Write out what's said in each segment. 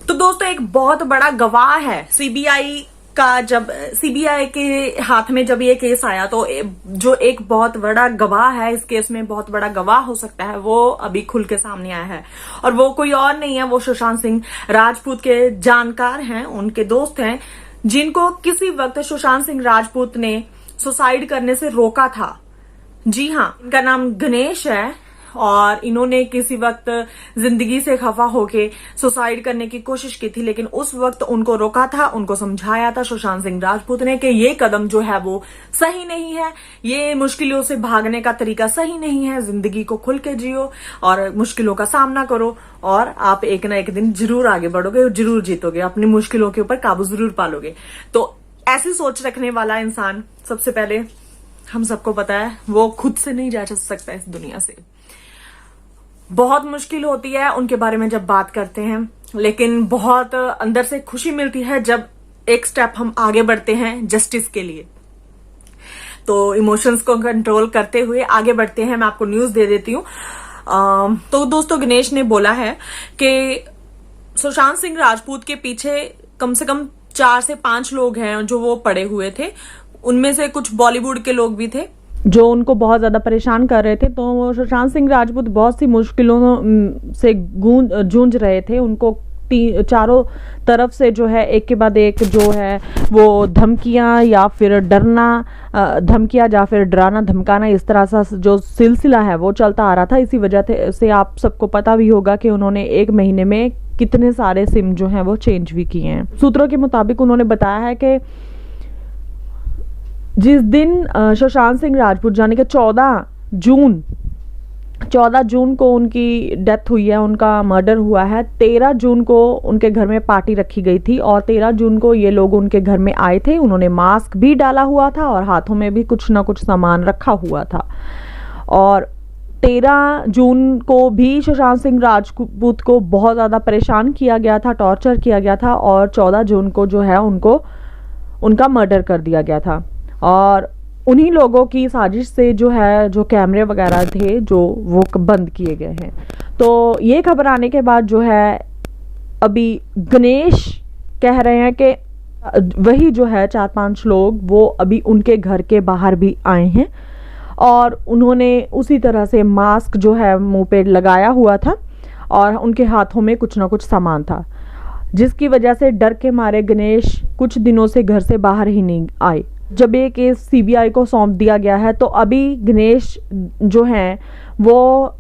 तो दोस्तों एक बहुत बड़ा गवाह है सीबीआई का, जब सीबीआई के हाथ में जब ये केस आया तो जो एक बहुत बड़ा गवाह है इस केस में, बहुत बड़ा गवाह हो सकता है, वो अभी खुल के सामने आया है। और वो कोई और नहीं है, वो सुशांत सिंह राजपूत के जानकार हैं, उनके दोस्त हैं, जिनको किसी वक्त सुशांत सिंह राजपूत ने सुसाइड करने से रोका था। जी हाँ, इनका नाम गणेश है और इन्होंने किसी वक्त जिंदगी से खफा होके सुसाइड करने की कोशिश की थी, लेकिन उस वक्त उनको रोका था, उनको समझाया था सुशांत सिंह राजपूत ने कि ये कदम जो है वो सही नहीं है, ये मुश्किलों से भागने का तरीका सही नहीं है, जिंदगी को खुल के जियो और मुश्किलों का सामना करो और आप एक ना एक दिन जरूर आगे बढ़ोगे और जरूर जीतोगे, अपनी मुश्किलों के ऊपर काबू जरूर पालोगे। तो ऐसी सोच रखने वाला इंसान, सबसे पहले हम सबको पता है, वो खुद से नहीं जा सकता इस दुनिया से। बहुत मुश्किल होती है उनके बारे में जब बात करते हैं, लेकिन बहुत अंदर से खुशी मिलती है जब एक स्टेप हम आगे बढ़ते हैं जस्टिस के लिए। तो इमोशंस को कंट्रोल करते हुए आगे बढ़ते हैं। मैं आपको न्यूज दे देती हूँ। तो दोस्तों गणेश ने बोला है कि सुशांत सिंह राजपूत के पीछे कम से कम 4 से 5 लोग हैं जो वो पड़े हुए थे। उनमें से कुछ बॉलीवुड के लोग भी थे जो उनको बहुत ज्यादा परेशान कर रहे थे। तो सुशांत सिंह राजपूत बहुत सी मुश्किलों से जूझ रहे थे। उनको चारों तरफ से जो है एक के बाद एक जो है वो धमकियां या फिर डराना धमकाना, इस तरह सा जो सिलसिला है वो चलता आ रहा था। इसी वजह से आप सबको पता भी होगा कि उन्होंने 1 महीने में कितने सारे सिम जो हैं वो चेंज भी किए हैं। सूत्रों के मुताबिक उन्होंने बताया है कि जिस दिन सुशांत सिंह राजपूत यानी कि 14 जून को उनकी डेथ हुई है, उनका मर्डर हुआ है। 13 जून को उनके घर में पार्टी रखी गई थी और 13 जून को ये लोग उनके घर में आए थे। उन्होंने मास्क भी डाला हुआ था और हाथों में भी कुछ ना कुछ सामान रखा हुआ था। और 13 जून को भी सुशांत सिंह राजपूत को बहुत ज़्यादा परेशान किया गया था, टॉर्चर किया गया था और 14 जून को जो है उनका मर्डर कर दिया गया था। और उन्हीं लोगों की साजिश से जो है जो कैमरे वगैरह थे जो वो बंद किए गए हैं। तो ये खबर आने के बाद जो है अभी गणेश कह रहे हैं कि वही जो है 4-5 लोग वो अभी उनके घर के बाहर भी आए हैं और उन्होंने उसी तरह से मास्क जो है मुंह पे लगाया हुआ था और उनके हाथों में कुछ ना कुछ सामान था, जिसकी वजह से डर के मारे गणेश कुछ दिनों से घर से बाहर ही नहीं आए। जब ये केस सीबीआई को सौंप दिया गया है तो अभी गणेश जो हैं वो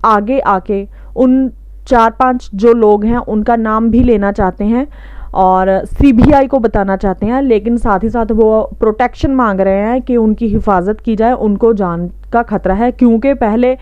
आगे आके उन 4-5 जो लोग हैं उनका नाम भी लेना चाहते हैं और सीबीआई को बताना चाहते हैं, लेकिन साथ ही साथ वो प्रोटेक्शन मांग रहे हैं कि उनकी हिफाजत की जाए, उनको जान का खतरा है। क्योंकि पहले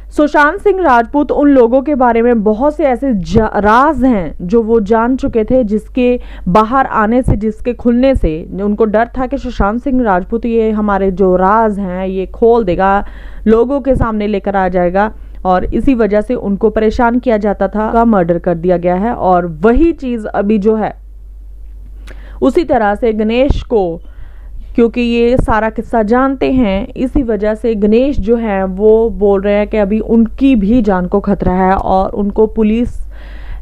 सुशांत सिंह राजपूत उन लोगों के बारे में बहुत से ऐसे राज हैं जो वो जान चुके थे, जिसके बाहर आने से, जिसके खुलने से उनको डर था कि सुशांत सिंह राजपूत ये हमारे जो राज हैं ये खोल देगा, लोगों के सामने लेकर आ जाएगा, और इसी वजह से उनको परेशान किया जाता था। का मर्डर कर दिया गया है और वही चीज़ अभी जो है उसी तरह से गणेश को, क्योंकि ये सारा किस्सा जानते हैं, इसी वजह से गणेश जो है वो बोल रहे हैं कि अभी उनकी भी जान को खतरा है और उनको पुलिस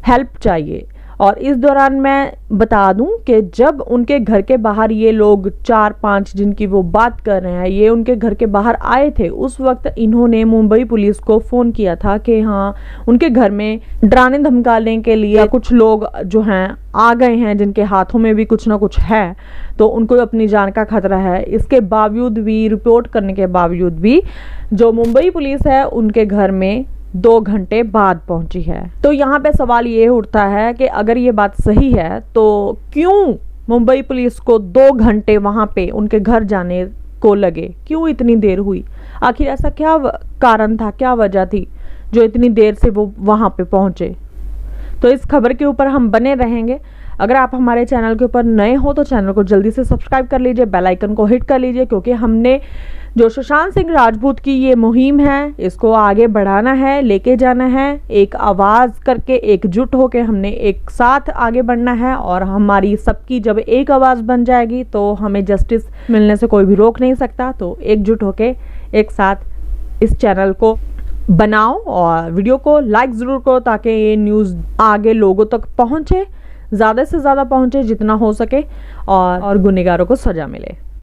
हेल्प चाहिए। और इस दौरान मैं बता दूं कि जब उनके घर के बाहर ये लोग 4-5 जिनकी वो बात कर रहे हैं, ये उनके घर के बाहर आए थे, उस वक्त इन्होंने मुंबई पुलिस को फ़ोन किया था कि हाँ उनके घर में डराने धमकाने के लिए कुछ लोग जो हैं आ गए हैं, जिनके हाथों में भी कुछ ना कुछ है, तो उनको अपनी जान का खतरा है। इसके बावजूद भी, रिपोर्ट करने के बावजूद भी, जो मुंबई पुलिस है उनके घर में 2 घंटे बाद पहुंची है। तो यहाँ पे सवाल ये उठता है कि अगर ये बात सही है तो क्यों मुंबई पुलिस को 2 घंटे वहां पे उनके घर जाने को लगे, क्यों इतनी देर हुई? आखिर ऐसा क्या कारण था, क्या वजह थी जो इतनी देर से वो वहां पे पहुंचे? तो इस खबर के ऊपर हम बने रहेंगे। अगर आप हमारे चैनल के ऊपर नए हो तो चैनल को जल्दी से सब्सक्राइब कर लीजिए, बेल आइकन को हिट कर लीजिए, क्योंकि हमने जो सुशांत सिंह राजपूत की ये मुहिम है इसको आगे बढ़ाना है, लेके जाना है, एक आवाज़ करके एकजुट होके हमने एक साथ आगे बढ़ना है। और हमारी सबकी जब एक आवाज़ बन जाएगी तो हमें जस्टिस मिलने से कोई भी रोक नहीं सकता। तो एकजुट होके एक साथ इस चैनल को बनाओ और वीडियो को लाइक ज़रूर करो ताकि ये न्यूज़ आगे लोगों तक पहुँचे, ज़्यादा से ज़्यादा पहुँचे जितना हो सके और गुनहगारों को सज़ा मिले।